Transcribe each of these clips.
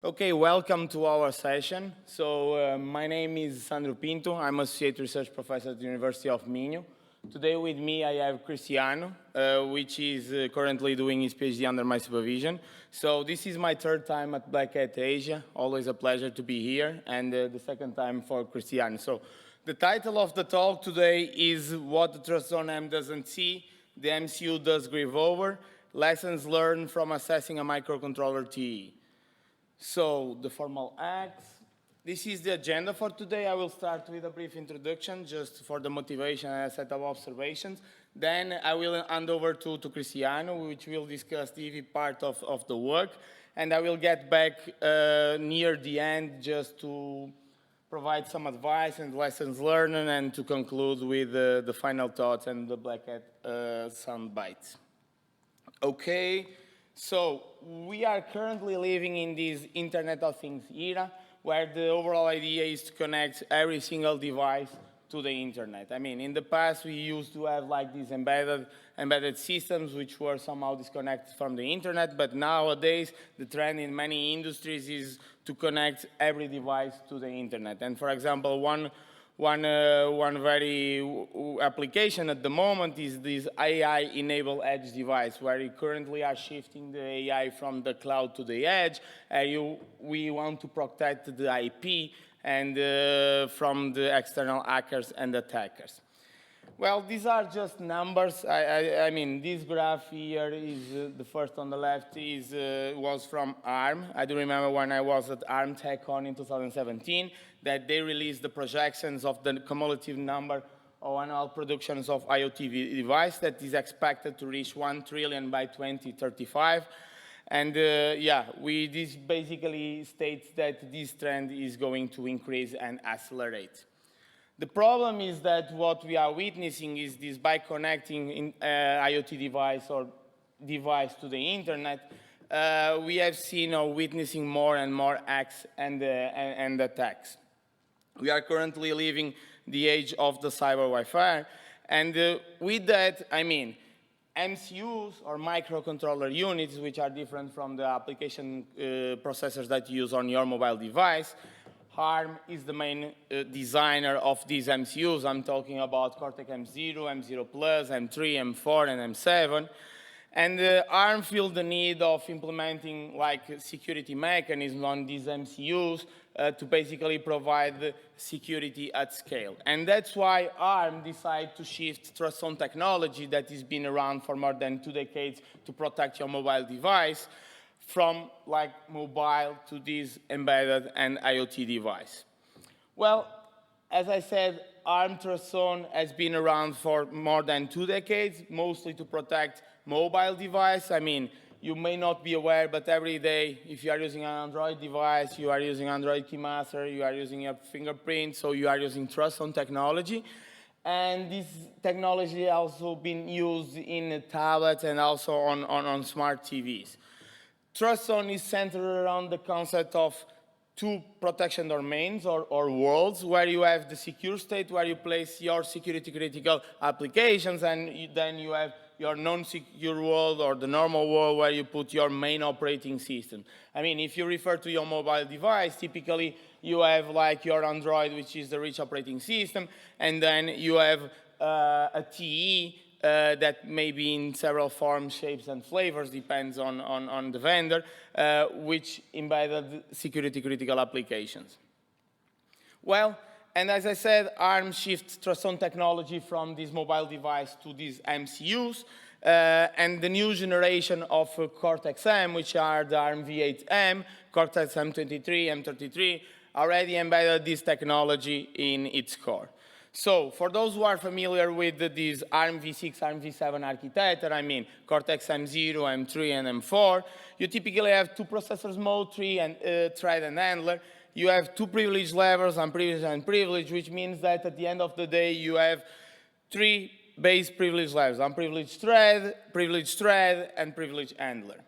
Okay, welcome to our session. My name is Sandro Pinto. I'm Associate Research Professor at the University of Minho. Today with me I have Cristiano, which is currently doing his PhD under my supervision. So this is my third time at Black Hat Asia. Always a pleasure to be here, and the second time for Cristiano. So the title of the talk today is What the TrustZone-M Doesn't See, the MCU Does Grieve Over, Lessons Learned from Assessing a Microcontroller TE. So, the formal acts. This is the agenda for today. I will start with a brief introduction just for the motivation and a set of observations. Then I will hand over to Cristiano, which will discuss the EV part of the work. And I will get back near the end just to provide some advice and lessons learned and to conclude with the final thoughts and the Black Hat sound bites. Okay. So we are currently living in this Internet of Things era where the overall idea is to connect every single device to the Internet. I mean, in the past, we used to have like these embedded systems which were somehow disconnected from the Internet, but nowadays, the trend in many industries is to connect every device to the Internet. And for example, one very application at the moment is this AI-enabled edge device, where we currently are shifting the AI from the cloud to the edge. We want to protect the IP and from the external hackers and attackers. Well, these are just numbers. I mean, this graph here is the first on the left was from ARM. I do remember when I was at ARM TechCon in 2017 that they released the projections of the cumulative number of annual productions of IoT device that is expected to reach 1 trillion by 2035. And this basically states that this trend is going to increase and accelerate. The problem is that what we are witnessing is this by connecting IoT device or device to the Internet, we have seen or witnessing more and more hacks and attacks. We are currently living the age of the cyber Wi-Fi, and with that, I mean, MCUs or microcontroller units, which are different from the application processors that you use on your mobile device. ARM is the main designer of these MCUs. I'm talking about Cortex-M0, M0+, M3, M4, and M7. And ARM felt the need of implementing like security mechanisms on these MCUs to basically provide security at scale. And that's why ARM decided to shift TrustZone technology that has been around for more than 2 decades to protect your mobile device from like mobile to this embedded and IoT device. Well, as I said, ARM TrustZone has been around for more than 2 decades, mostly to protect mobile device. I mean, you may not be aware, but every day, if you are using an Android device, you are using Android Keymaster, you are using your fingerprint, so you are using TrustZone technology. And this technology has also been used in tablets and also on smart TVs. TrustZone is centered around the concept of 2 protection domains or worlds, where you have the secure state where you place your security critical applications, and then you have your non-secure world or the normal world where you put your main operating system. I mean, if you refer to your mobile device, typically you have like your Android, which is the rich operating system, and then you have a TE that may be in several forms, shapes, and flavors, depends on the vendor, which embedded security critical applications. Well, and as I said, ARM shifts TrustZone technology from this mobile device to these MCUs, and the new generation of Cortex-M, which are the Armv8-M, Cortex-M23, M33, already embedded this technology in its core. So, for those who are familiar with this Armv6, Armv7 architecture, I mean Cortex-M0, M3, and M4, you typically have 2 processors mode, thread and handler. You have 2 privilege levels, unprivileged and privileged, which means that at the end of the day, you have 3 base privilege levels, unprivileged thread, and privileged handler.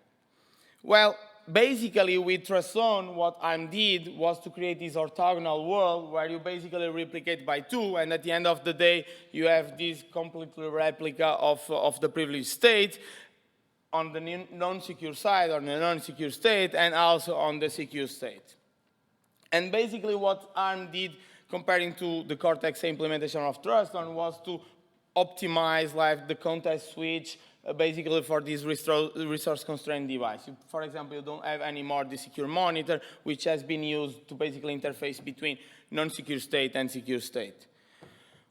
Well, basically, with TrustZone, what ARM did was to create this orthogonal world where you basically replicate by 2, and at the end of the day, you have this complete replica of the privileged state on the non-secure side, or the non-secure state, and also on the secure state. And basically what ARM did, comparing to the Cortex implementation of TrustZone, was to optimize like the context switch basically for this resource-constrained device. For example, you don't have anymore the secure monitor, which has been used to basically interface between non-secure state and secure state.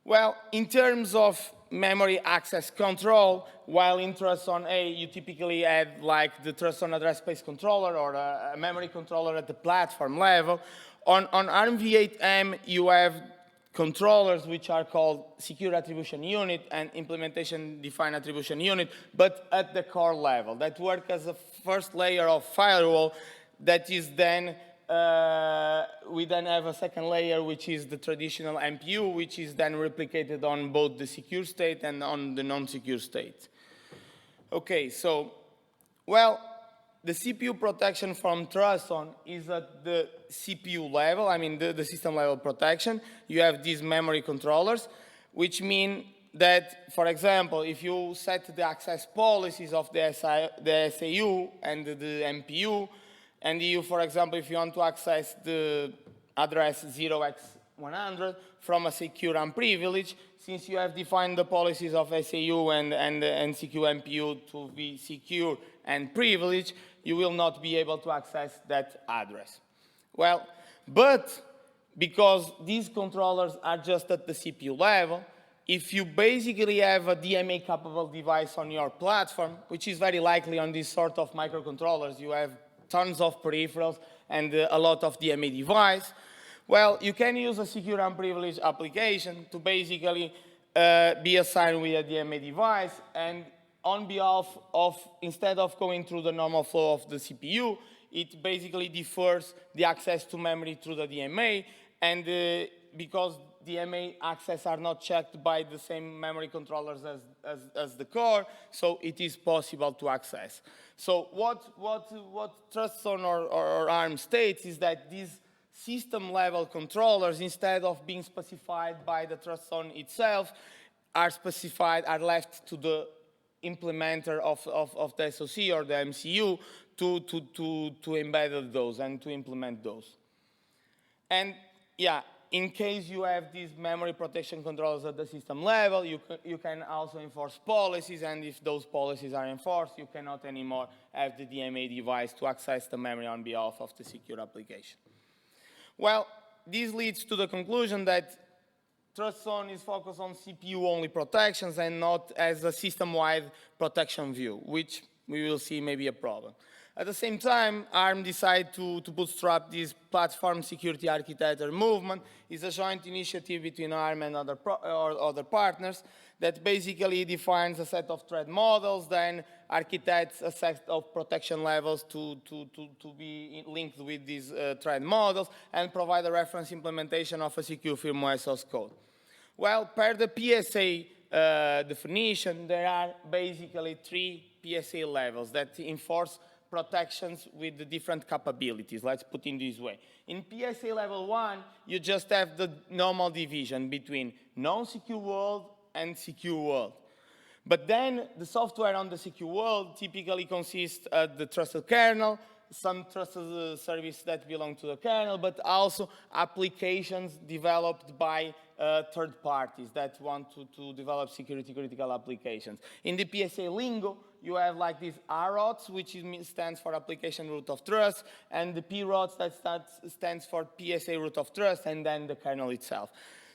Well, in terms of memory access control, while in TrustZone-A you typically have like the TrustZone address space controller or a memory controller at the platform level, on Armv8-M you have controllers which are called secure attribution unit and implementation defined attribution unit, but at the core level, that work as a first layer of firewall that is then we then have a second layer, which is the traditional MPU, which is then replicated on both the secure state and on the non-secure state. Okay, so, well, the CPU protection from TrustZone is at the CPU level, I mean the system level protection. You have these memory controllers, which mean that, for example, if you set the access policies of the SAU and the MPU, and you, for example, if you want to access the address 0x100 from a secure unprivileged, since you have defined the policies of SAU and MCU MPU to be secure and privileged, you will not be able to access that address. Well, but because these controllers are just at the CPU level, if you basically have a DMA-capable device on your platform, which is very likely on this sort of microcontrollers, you have tons of peripherals and a lot of DMA device, well, you can use a secure unprivileged application to basically be assigned with a DMA device, and on behalf of, instead of going through the normal flow of the CPU, it basically defers the access to memory through the DMA, and because DMA access are not checked by the same memory controllers as the core, so it is possible to access. So what TrustZone or ARM states is that these system-level controllers, instead of being specified by the TrustZone itself, are left to the implementer of the SoC or the MCU to embed those and to implement those. And yeah, in case you have these memory protection controllers at the system level, you can also enforce policies, and if those policies are enforced, you cannot anymore have the DMA device to access the memory on behalf of the secure application. Well, this leads to the conclusion that TrustZone is focused on CPU-only protections and not as a system-wide protection view, which we will see may be a problem. At the same time, ARM decided to bootstrap this platform security architecture movement. It's a joint initiative between ARM and other partners that basically defines a set of threat models, then architects a set of protection levels to be linked with these threat models, and provide a reference implementation of a secure firmware source code. Well, per the PSA definition, there are basically 3 PSA levels that enforce protections with the different capabilities, let's put it this way. In PSA level 1, you just have the normal division between non-secure world and secure world. But then the software on the secure world typically consists of the trusted kernel, some trusted service that belong to the kernel, but also applications developed by third parties that want to develop security critical applications. In the PSA lingo, you have like these RROTs, which stands for Application Root of Trust, and the PROTs that stands for PSA Root of Trust, and then the kernel itself.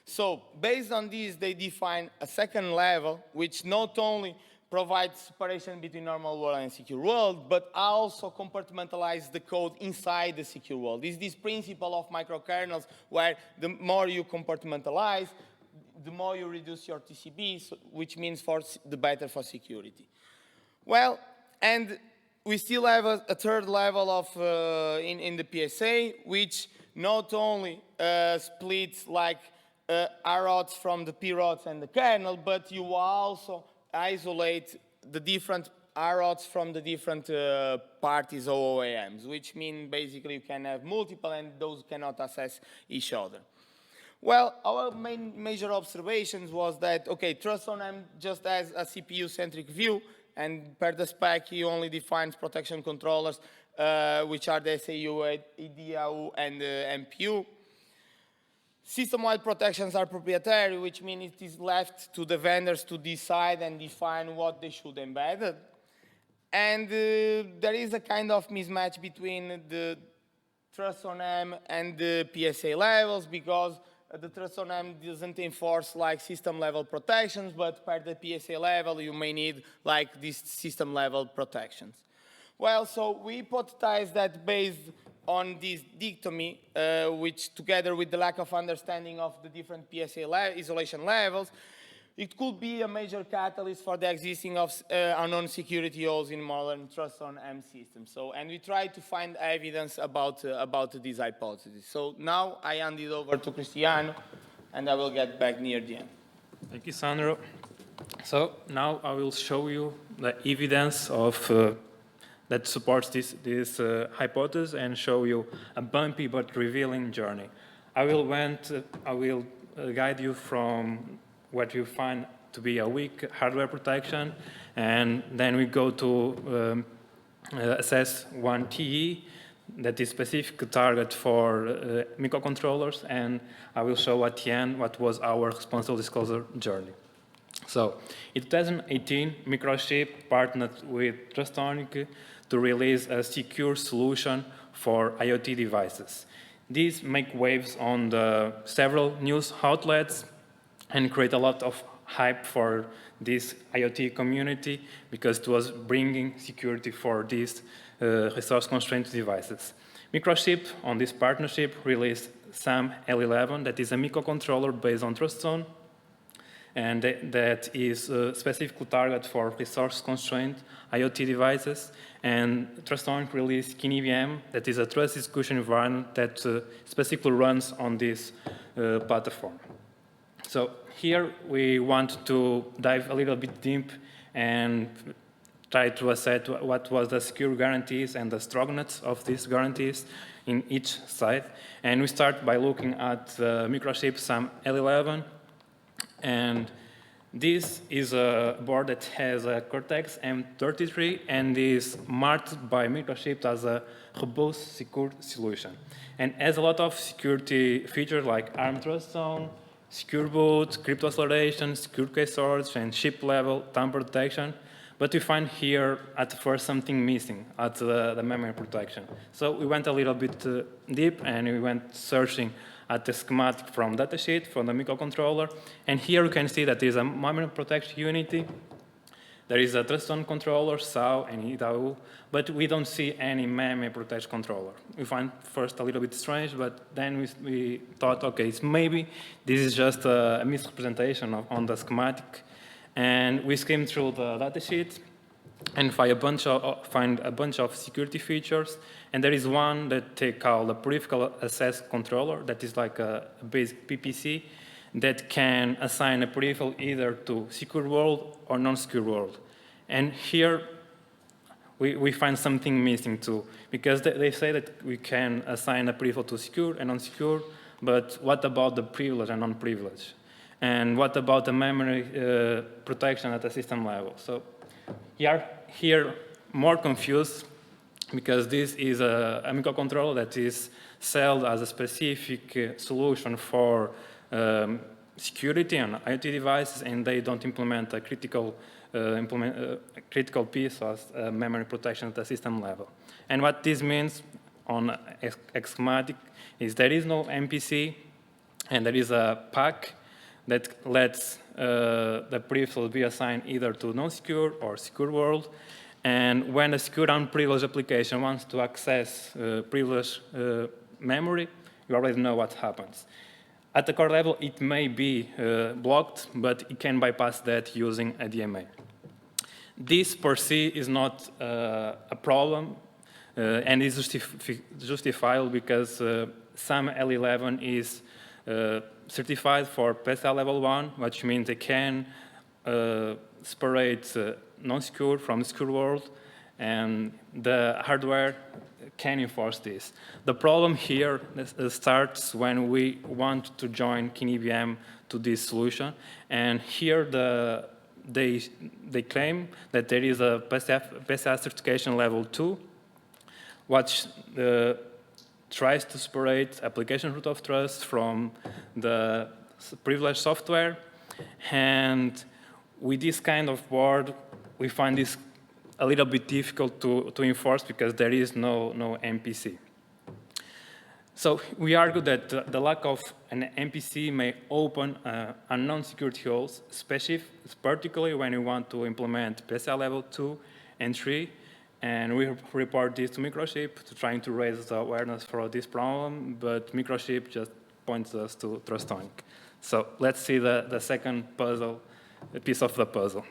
So based on these, they define a second level, which not only provides separation between normal world and secure world, but also compartmentalize the code inside the secure world. It's this principle of microkernels where the more you compartmentalize, the more you reduce your TCB, which means the better for security. Well, and we still have a third level of in the PSA, which not only splits like RROTs from the PROTs and the kernel, but you also isolate the different RROTs from the different parties OOAMs, which mean basically you can have multiple and those cannot access each other. Well, our main major observations was that, okay, TrustZone-M just has a CPU-centric view, and per the spec, he only defines protection controllers, which are the SAU, IDAU, and MPU. System-wide protections are proprietary, which means it is left to the vendors to decide and define what they should embed. And there is a kind of mismatch between the TrustZone-M and the PSA levels, because the TrustZone-M doesn't enforce like system-level protections, but per the PSA level, you may need like these system-level protections. Well, so we hypothesized that based on this dichotomy, which together with the lack of understanding of the different PSA isolation levels, it could be a major catalyst for the existing of unknown security holes in modern TrustZone-M systems. So, and we try to find evidence about this hypothesis. So now I hand it over to Cristiano, and I will get back near the end. Thank you, Sandro. So now I will show you the evidence of that supports this hypothesis and show you a bumpy but revealing journey. I will guide you from what you find to be a weak hardware protection, and then we go to assess one TE that is specific target for microcontrollers, and I will show at the end what was our responsible disclosure journey. So, in 2018, Microchip partnered with TrustZone to release a secure solution for IoT devices. These make waves on the several news outlets and create a lot of hype for this IoT community because it was bringing security for these resource-constrained devices. Microchip, on this partnership, released SAM L11, that is a microcontroller based on TrustZone, and that is specifically targeted for resource-constrained IoT devices. And TrustZone released KBM, that is a trust execution environment that specifically runs on this platform. So here we want to dive a little bit deep and try to assess what was the secure guarantees and the strongness of these guarantees in each site. And we start by looking at Microchip SAM L11. And this is a board that has a Cortex-M and is marked by Microchip as a robust, secure solution. And has a lot of security features like ARM trust zone, secure boot, crypto acceleration, secure key storage, and chip level tamper detection. But we find here at first something missing at the memory protection. So we went a little bit deep and we went searching at the schematic from datasheet from the microcontroller. And here you can see that there is a memory protection unity. There is a TrustZone controller, SAU, and IDAU, but we don't see any memory protection controller. We find first a little bit strange, but then we thought, okay, maybe this is just a misrepresentation on the schematic. And we skimmed through the datasheet and find a bunch of security features. And there is one that they call the peripheral access controller, that is like a basic PPC, that can assign a peripheral either to secure world or non-secure world. And here we find something missing too, because they say that we can assign a peripheral to secure and non-secure, but what about the privilege and non-privilege? And what about the memory protection at the system level? So here more confused, because this is a microcontroller that is sold as a specific solution for security on IoT devices, and they don't implement a critical piece of memory protection at the system level. And what this means on a schematic is there is no MPC, and there is a pack that lets the peripheral be assigned either to non-secure or secure world. And when a secure unprivileged application wants to access privileged memory, you already know what happens. At the core level, it may be blocked, but it can bypass that using a DMA. This per se is not a problem, and is justifiable because SAM L11 is certified for PSA level 1, which means they can separate non-secure from secure world, and the hardware can enforce this. The problem here starts when we want to join KBM to this solution, and here the they claim that there is a PSA certification level 2, which tries to separate application root of trust from the privileged software. And with this kind of board, we find this a little bit difficult to enforce because there is no MPC. So we argue that the lack of an MPC may open unknown security holes, particularly when we want to implement PSA level 2 and 3. And we report this to Microchip to trying to raise the awareness for this problem, but Microchip just points us to TrustZone. So let's see the second piece of the puzzle.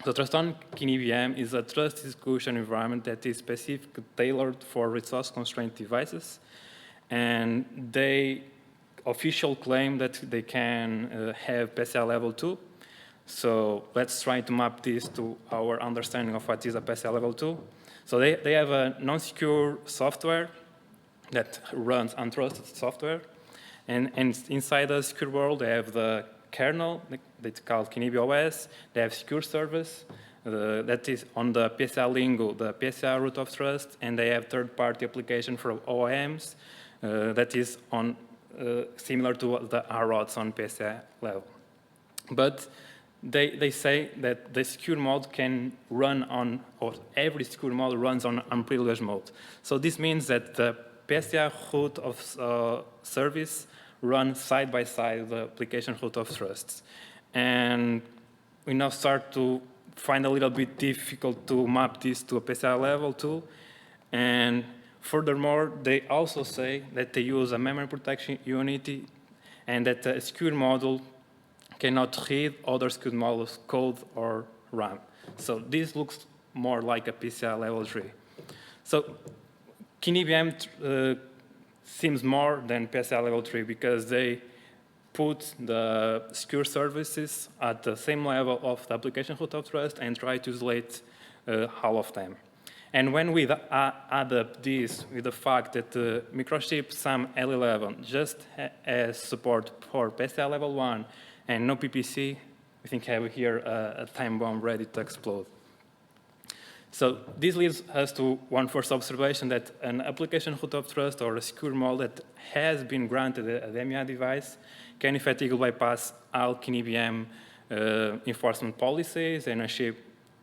So TrustZone KBM is a trust execution environment that is specifically tailored for resource-constrained devices. And they officially claim that they can have PSA level 2. So let's try to map this to our understanding of what is a PSA level 2. So they have a non-secure software that runs untrusted software. And inside the secure world, they have the kernel that's called KBOS. They have secure service that is on the PSA lingo, the PSA root of trust. And they have third-party application from OEMs that is on similar to the RODs on PSA level. But they say that the secure mode can run on, or every secure mode runs on unprivileged mode. So this means that the PSA root of service runs side by side the application root of trust. And we now start to find a little bit difficult to map this to a PSA level 2. And furthermore, they also say that they use a memory protection unit and that a secure module cannot read other secure modules' code or RAM. So this looks more like a PCI level 3. So KBM seems more than PCI level 3 because they put the secure services at the same level of the application root of trust and try to isolate all of them. And when we add up this with the fact that the Microchip SAM L11 just has support for PCI level 1 and no PPC, we think have here a time bomb ready to explode. So this leads us to one first observation that an application root of trust or a secure mode that has been granted a MEI device can effectively bypass all KBM enforcement policies and achieve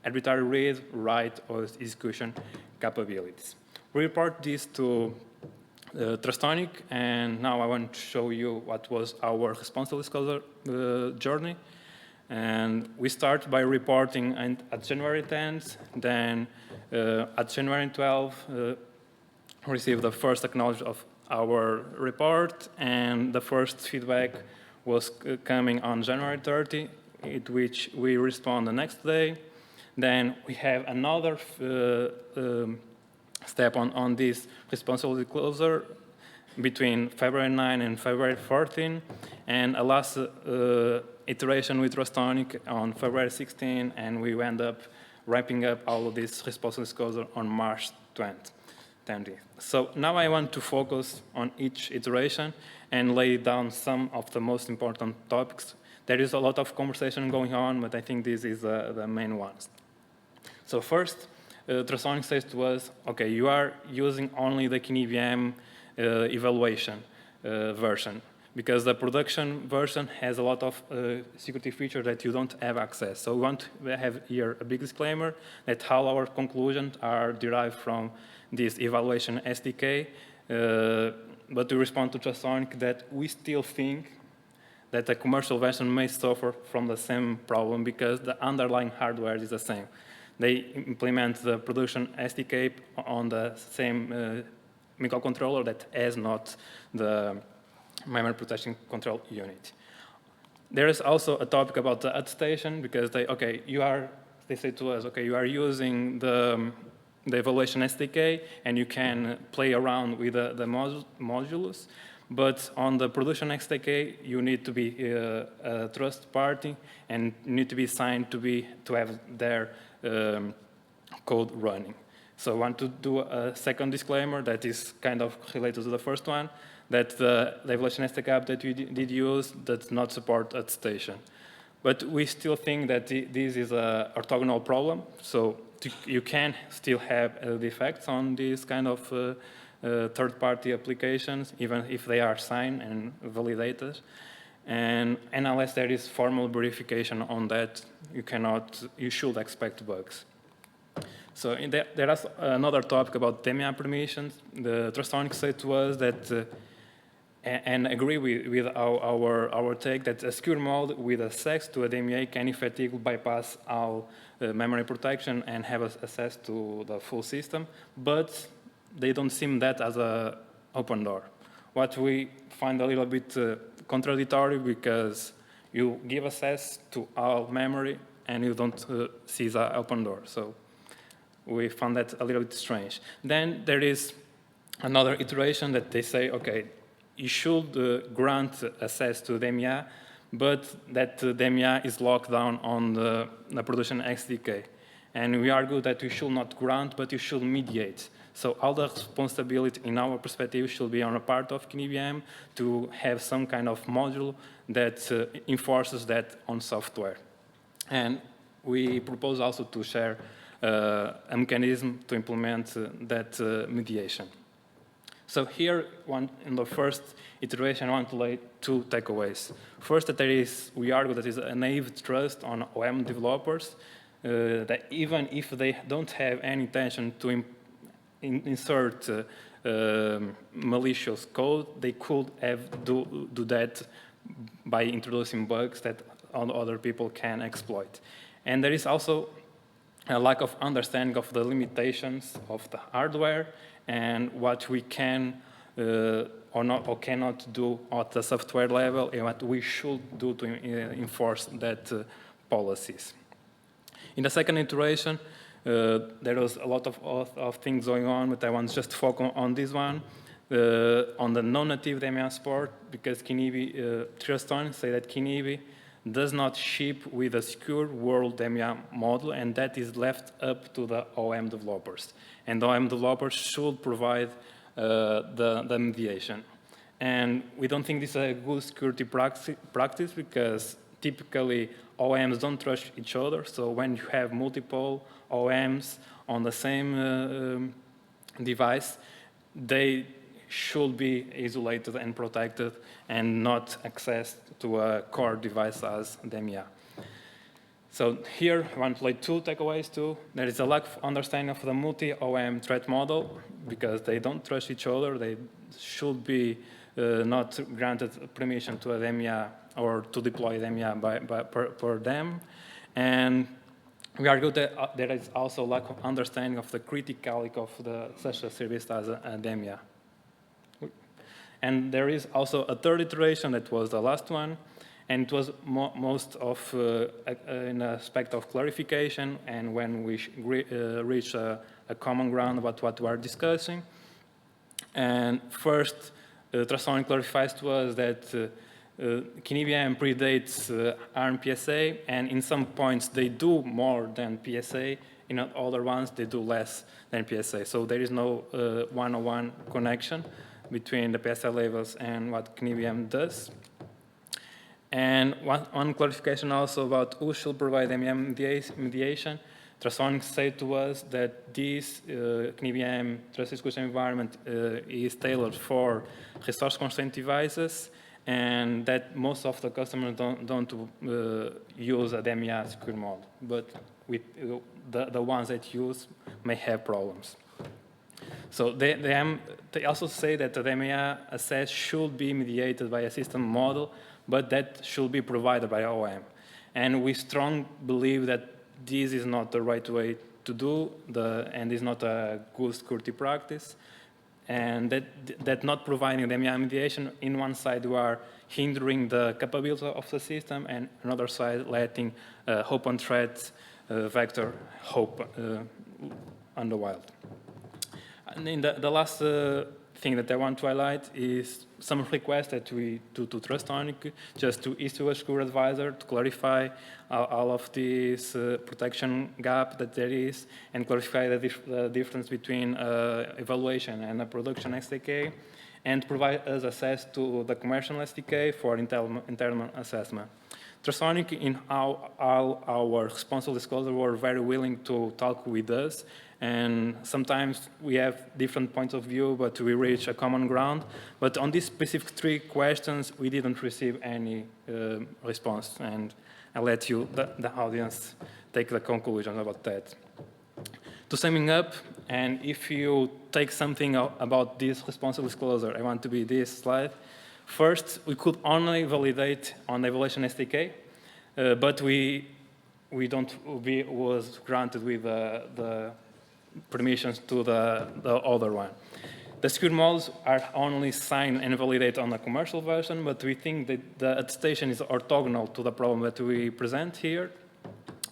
arbitrary read, write, or execution capabilities. We report this to TrustZone, and now I want to show you what was our responsible disclosure journey. And we start by reporting at January 10th, then at January 12th, received the first acknowledgement of our report, and the first feedback was coming on January 30, at which we respond the next day. Then we have another step on this responsible disclosure between February 9 and February 14, and a last iteration with TrustZone on February 16, and we end up wrapping up all of this responsible disclosure on March 20th. So now I want to focus on each iteration and lay down some of the most important topics. There is a lot of conversation going on, but I think this is the main ones. So first, TrustZone says to us, okay, you are using only the KBM evaluation version, because the production version has a lot of security features that you don't have access. So we want to have here a big disclaimer that all our conclusions are derived from this evaluation SDK, but we respond to TrustZone that we still think that the commercial version may suffer from the same problem because the underlying hardware is the same. They implement the production SDK on the same microcontroller that has not the memory protection control unit. There is also a topic about the attestation because they say to us, okay, you are using the evaluation SDK and you can play around with the modules, but on the production SDK you need to be a trust party and you need to be signed to have their code running. So I want to do a second disclaimer that is kind of related to the first one, that the evaluation SDK that we did use does not support attestation. But we still think that this is an orthogonal problem, so you can still have defects on these kind of third-party applications, even if they are signed and validated. And unless there is formal verification on that, you should expect bugs. So there is another topic about DEMIA permissions. The TrustZone said to us that, and agree with our take, that a secure mode with access to a DMA can effectively bypass all memory protection and have access to the full system, but they don't seem that as an open door. What we find a little bit contradictory, because you give access to all memory and you don't see the open door. So we found that a little bit strange. Then there is another iteration that they say, okay, you should grant access to DMA, but that DMA is locked down on the production XDK. And we argue that you should not grant, but you should mediate. So all the responsibility, in our perspective, should be on a part of KBM to have some kind of module that enforces that on software. And we propose also to share a mechanism to implement that mediation. So here, in the first iteration, I want to lay two takeaways. First, that we argue that is a naive trust on OM developers, that even if they don't have any intention to insert malicious code, they could do that by introducing bugs that other people can exploit. And there is also a lack of understanding of the limitations of the hardware and what we can or cannot do at the software level, and what we should do to enforce that policies. In the second iteration, there was a lot of things going on, but I want to just focus on this one, on the non-native DMA support, because TrustZone say that KNIVI does not ship with a secure world DMA model, and that is left up to the OM developers. And the OM developers should provide the mediation. And we don't think this is a good security practice, because typically OMs don't trust each other. So when you have multiple OMs on the same device, they should be isolated and protected and not accessed to a core device as DMA. So here, I want to lay two takeaways too. There is a lack of understanding of the multi-OM threat model, because they don't trust each other. They should be not granted permission to a DMA or to deploy DMA per them. And we argue that there is also lack of understanding of the criticality of such a service as a DMA. And there is also a third iteration that was the last one, and it was most of an aspect of clarification, and when we reach a common ground about what we are discussing. And first, TrustZone clarifies to us that KBM predates ARM PSA, and in some points they do more than PSA, in other ones they do less than PSA. So there is no one-on-one connection between the PSA levels and what KBM does. And one clarification also about who should provide DMA mediation. TrustZone said to us that this KBM trust execution environment is tailored for resource-constrained devices, and that most of the customers don't use a DMA secure mode, but with the ones that use may have problems. So they also say that the DMA access should be mediated by a system model, but that should be provided by OM. And we strongly believe that this is not the right way to do, and is not a good security practice. And that not providing DMA mediation, in one side we are hindering the capability of the system, and another side letting open threat vector hope on the wild. And in the last thing that I want to highlight is some requests that we do to TrustZone, just to issue a secure advisor to clarify all of this protection gap that there is, and clarify the difference between evaluation and a production SDK, and provide us access to the commercial SDK for internal assessment. TrustZone in all our responsible disclosures were very willing to talk with us, and sometimes we have different points of view, but we reach a common ground. But on these specific 3 questions, we didn't receive any response, and I'll let you, the audience, take the conclusion about that. To summing up, and if you take something about this responsible disclosure, I want to be this slide. First, we could only validate on the evaluation SDK, but we was granted with the permissions to the other one. The secure modes are only signed and validated on the commercial version, but we think that the attestation is orthogonal to the problem that we present here.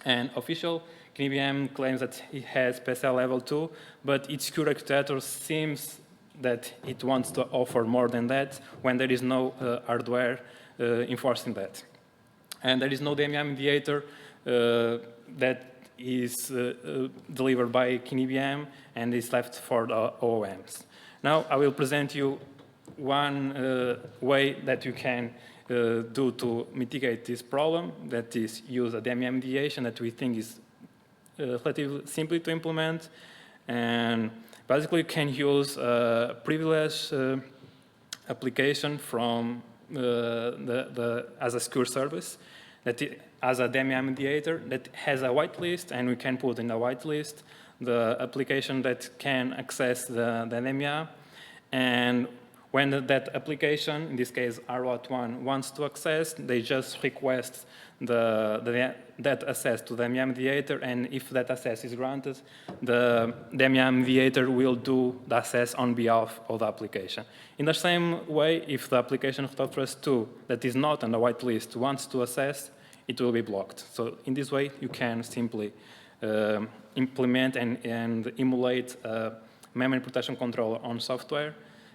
And official KBM claims that it has PSL level 2, but its secure architecture seems that it wants to offer more than that when there is no hardware enforcing that. And there is no DMI mediator that is delivered by KBM and is left for the OEMs. Now I will present you one way that you can do to mitigate this problem, that is use a DMI mediation that we think is relatively simple to implement. And basically you can use a privileged application from as a secure service that as a DMI mediator that has a whitelist, and we can put in a whitelist the application that can access the DMI. And when that application, in this case Armv8-M wants to access, they just request that access to the DMI mediator, and if that access is granted, the DMI mediator will do the access on behalf of the application. In the same way, if the application of TrustZone that is not on the whitelist wants to access, it will be blocked. So in this way, you can simply implement and emulate a memory protection controller on software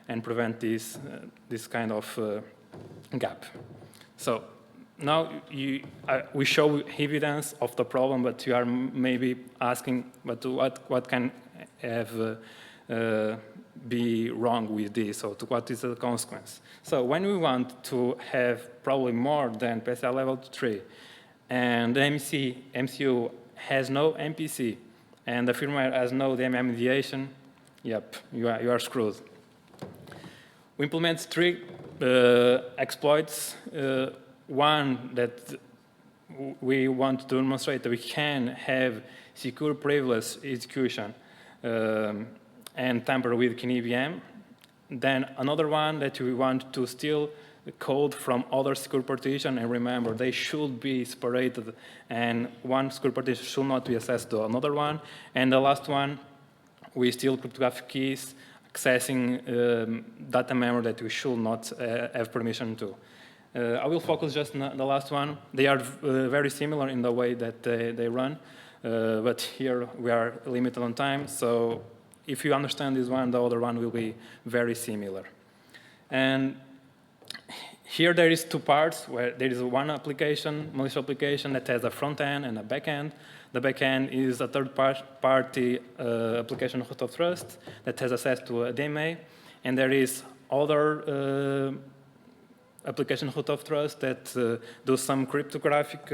and prevent this kind of gap. So now we show evidence of the problem, but you are maybe asking, but what can have be wrong with this, or what is the consequence? So when we want to have probably more than PSL level 3, and the MCU has no MPC, and the firmware has no DMI mediation, yep, you are screwed. We implement 3 exploits. One that we want to demonstrate that we can have secure privileged execution and tamper with KBM. Then another one that we want to steal code from other secure partition, and remember they should be separated, and one secure partition should not be accessed to another one. And the last one, we steal cryptographic keys accessing data memory that we should not have permission to. I will focus just on the last one. They are very similar in the way that they run, but here we are limited on time, so if you understand this one, the other one will be very similar. And here there is 2 parts, where there is one application, malicious application, that has a front end and a back end. The back end is a third-party application root of trust that has access to a DMA, and there is other application root of trust that do some cryptographic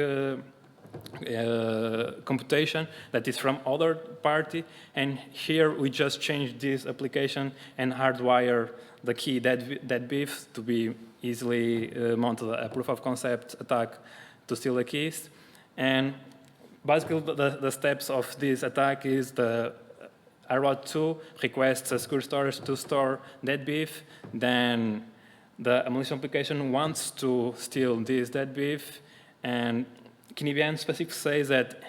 computation that is from other party, and here we just change this application and hardwire the key that beef to be easily mounted a proof of concept attack to steal the keys. And basically the steps of this attack is the Armv8-2 requests a secure storage to store that beef, then the malicious application wants to steal this dead beef, and KBM specifically says that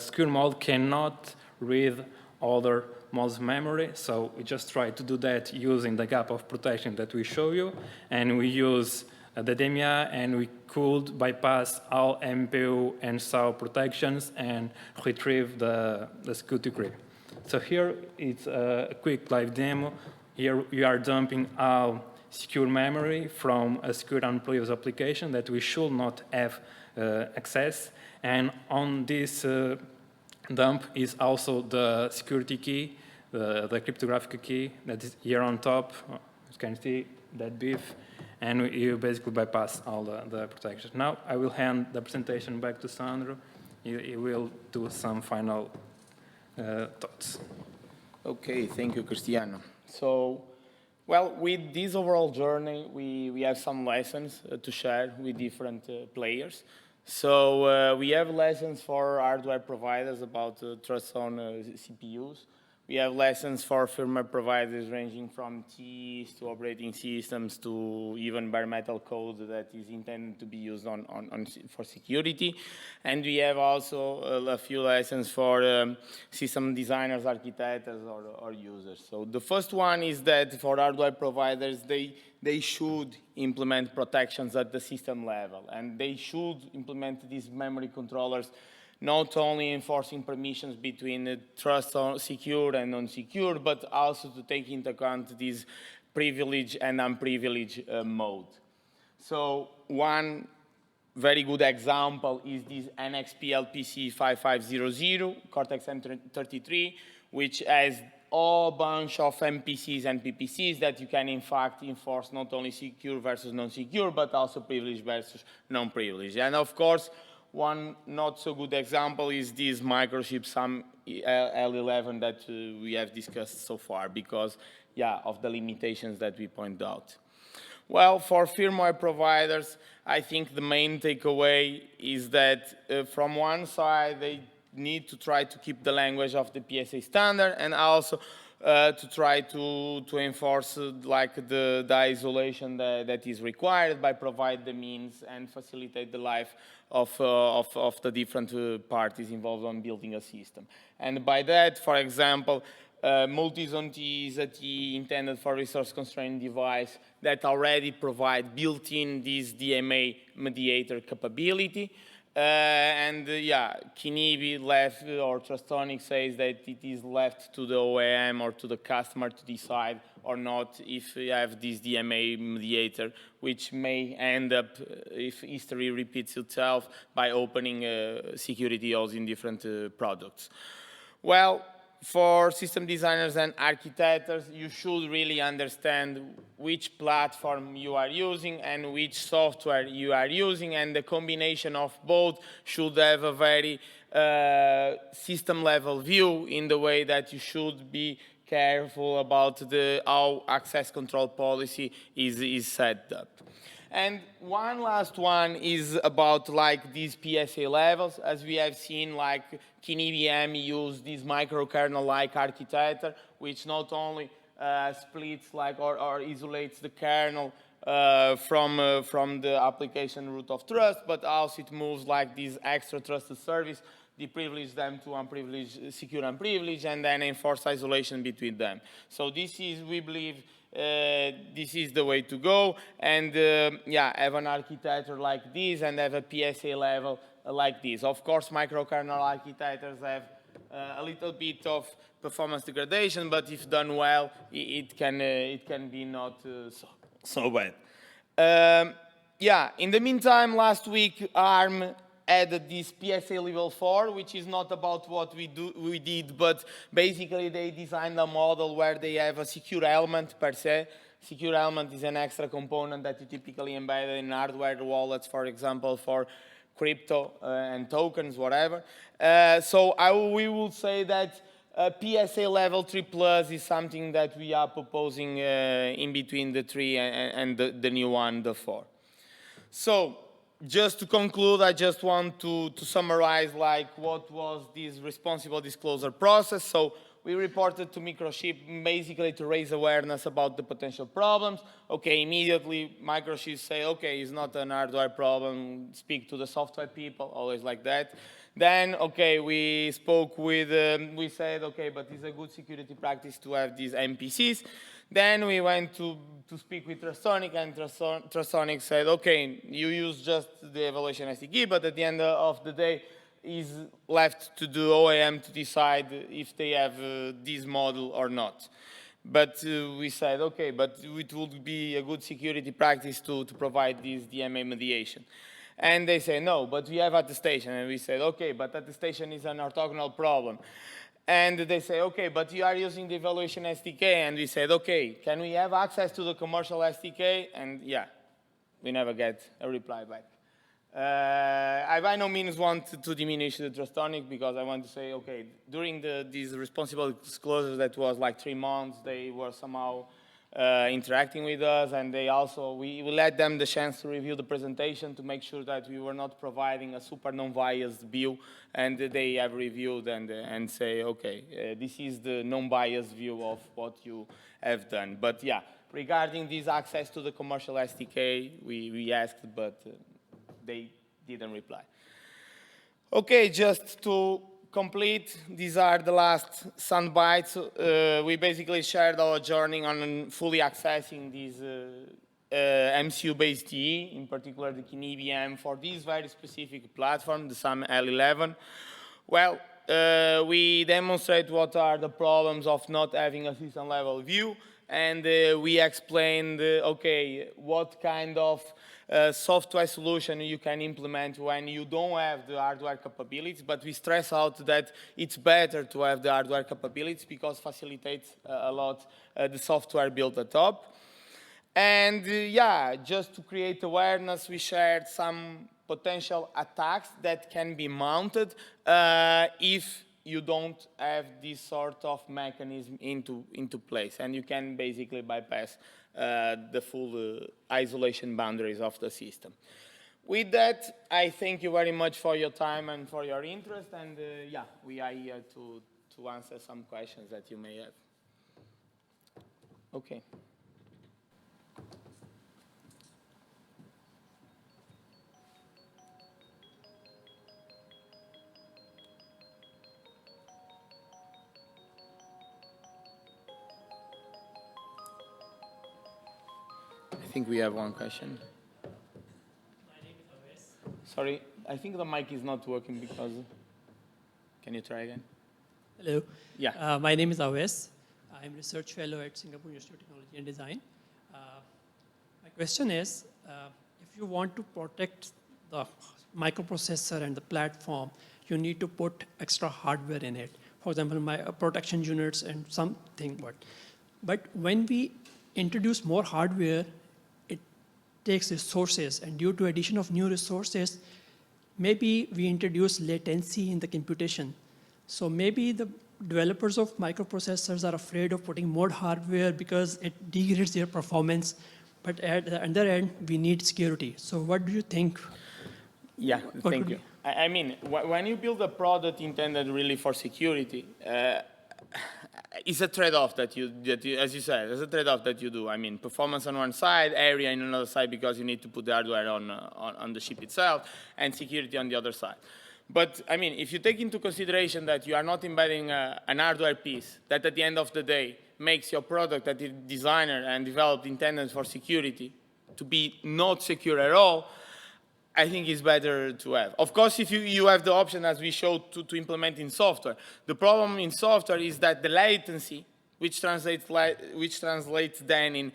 secure mode cannot read other modes memory, so we just try to do that using the gap of protection that we show you, and we use the DMI, and we could bypass all MPU and SAW protections and retrieve the security creep. So here it's a quick live demo. Here we are dumping all secure memory from a secure and previous application that we should not have access. And on this dump is also the security key, the cryptographic key that is here on top. As you can see, that beef, and you basically bypass all the protections. Now I will hand the presentation back to Sandro. He will do some final thoughts. Okay, thank you, Cristiano. So, well, with this overall journey, we have some lessons to share with different players. So we have lessons for hardware providers about TrustZone CPUs. We have lessons for firmware providers ranging from TEs to operating systems to even bare metal code that is intended to be used for security. And we have also a few lessons for system designers, architects, or users. So the first one is that for hardware providers, they should implement protections at the system level. And they should implement these memory controllers not only enforcing permissions between secure and non-secure, but also to take into account this privileged and unprivileged mode. So one very good example is this NXP-LPC 5500 Cortex-M33, which has a bunch of MPCs and PPCs that you can in fact enforce not only secure versus non-secure, but also privileged versus non-privileged. And of course, one not so good example is this Microchip SAM L11 that we have discussed so far because, yeah, of the limitations that we point out. Well, for firmware providers, I think the main takeaway is that from one side, they need to try to keep the language of the PSA standard and also to try to enforce like the isolation that is required by provide the means and facilitate the life of the different parties involved on building a system. And by that, for example, multi-zone T is a T intended for resource-constrained device that already provide built-in this DMA mediator capability. Yeah, Kinibi left, or Trustonic says that it is left to the OEM or to the customer to decide or not if you have this DMA mediator, which may end up, if history repeats itself, by opening security holes in different products. Well, for system designers and architects, you should really understand which platform you are using and which software you are using, and the combination of both should have a very system-level view in the way that you should be careful about how access control policy is set up. And one last one is about like these PSA levels. As we have seen, like KBM use this microkernel-like architecture, which not only splits like or isolates the kernel from the application root of trust, but also it moves like this extra trusted service, deprivilege them to unprivileged, secure unprivileged, and then enforce isolation between them. So this is, we believe, this is the way to go, and yeah, have an architecture like this and have a PSA level like this. Of course, microkernel architectures have a little bit of performance degradation, but if done well, it can be not so bad. Yeah, in the meantime, last week, ARM added this PSA level 4, which is not about what we did, but basically they designed a model where they have a secure element per se. Secure element is an extra component that you typically embed in hardware wallets, for example, for crypto and tokens, whatever. So we will say that PSA level 3 plus is something that we are proposing in between the 3 and the new one, the 4. So, just to conclude, I just want to summarize like what was this responsible disclosure process. So we reported to Microchip basically to raise awareness about the potential problems. Okay, immediately Microchip say, okay, it's not an hardware problem, speak to the software people, always like that. Then, okay, we spoke with, we said, okay, but it's a good security practice to have these MPCs. Then we went to speak with Trustonic, and Trustonic said, okay, you use just the evaluation SDK, but at the end of the day, is left to the OEM to decide if they have this model or not. But we said, okay, but it would be a good security practice to provide this DMA mediation. And they say, no, but we have attestation. And we said, okay, but attestation is an orthogonal problem. And they say, okay, but you are using the evaluation SDK. And we said, okay, can we have access to the commercial SDK? And yeah, we never get a reply back. I by no means want to diminish the TrustZone because I want to say, okay, during these responsible disclosures that was like 3 months, they were somehow interacting with us, and they also, we let them the chance to review the presentation to make sure that we were not providing a super non-biased view, and they have reviewed and say, okay, this is the non-biased view of what you have done. But yeah, regarding this access to the commercial SDK, we asked, but they didn't reply. Okay, just to complete, these are the last sound bites. We basically shared our journey on fully accessing these MCU-based TE, in particular the KBM, for this very specific platform, the SAM L11. Well, we demonstrate what are the problems of not having a system-level view, and we explained, okay, what kind of software solution you can implement when you don't have the hardware capabilities, but we stress out that it's better to have the hardware capabilities because it facilitates a lot the software built at top. And yeah, just to create awareness, we shared some potential attacks that can be mounted if you don't have this sort of mechanism into place, and you can basically bypass the full isolation boundaries of the system. With that, I thank you very much for your time and for your interest, and yeah, we are here to answer some questions that you may have. Okay. I think we have one question. My name is Awais. Sorry, I think the mic is not working because... Can you try again? Hello. Yeah. My name is Awais. I'm research fellow at Singapore Institute of Technology and Design. My question is, if you want to protect the microprocessor and the platform, you need to put extra hardware in it. For example, my protection units and something. But when we introduce more hardware, it takes resources, and due to addition of new resources, maybe we introduce latency in the computation. So maybe the developers of microprocessors are afraid of putting more hardware because it degrades their performance. But at the other end, we need security. So what do you think? Yeah, thank you. I mean, when you build a product intended really for security, it's a trade-off that you, as you said, it's a trade-off that you do. I mean, performance on one side, area on another side, because you need to put the hardware on the chip itself, and security on the other side. But, I mean, if you take into consideration that you are not embedding an hardware piece that at the end of the day makes your product that is designed and developed intended for security to be not secure at all, I think it's better to have. Of course, if you have the option, as we showed, to implement in software. The problem in software is that the latency, which translates then in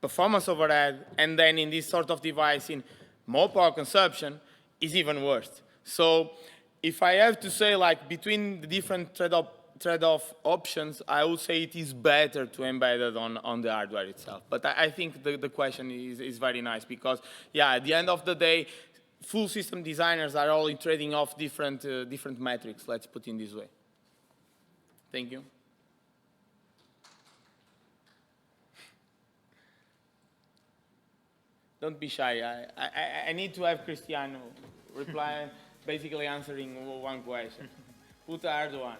performance overhead, and then in this sort of device in more power consumption, is even worse. So if I have to say, like, between the different trade-off options, I would say it is better to embed it on the hardware itself. But I think the question is very nice because, yeah, at the end of the day, full system designers are all trading off different metrics, let's put it this way. Thank you. Don't be shy. I need to have Cristiano reply, basically answering one question. Put a hard one.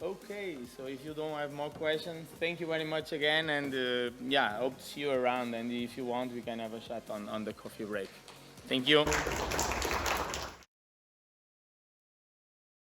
Okay, so if you don't have more questions, thank you very much again, and yeah, hope to see you around, and if you want, we can have a chat on the coffee break. Thank you.